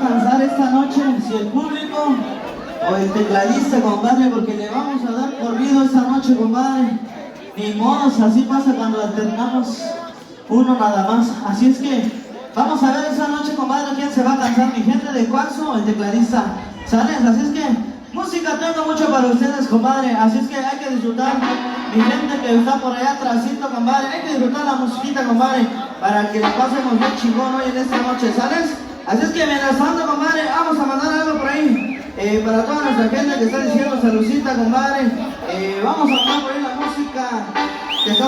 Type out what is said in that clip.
cansar esta noche, si el público o el tecladista, compadre, porque le vamos a dar corrido esta noche, compadre. Ni modos, así pasa cuando alternamos uno nada más. Así es que vamos a ver esta noche, compadre, quién se va a cansar, mi gente de Cuarzo o el tecladista. ¿Sales? Así es que música tengo mucho para ustedes, compadre. Así es que hay que disfrutar, mi gente que está por allá atrásito, compadre. Hay que disfrutar la musiquita, compadre, para que la pasemos bien chingón hoy en esta noche, ¿sales? Así es que mientras tanto, compadre, vamos a mandar algo por ahí. Para toda nuestra gente que está diciendo saludcita, compadre. Vamos a mandar por ahí la música.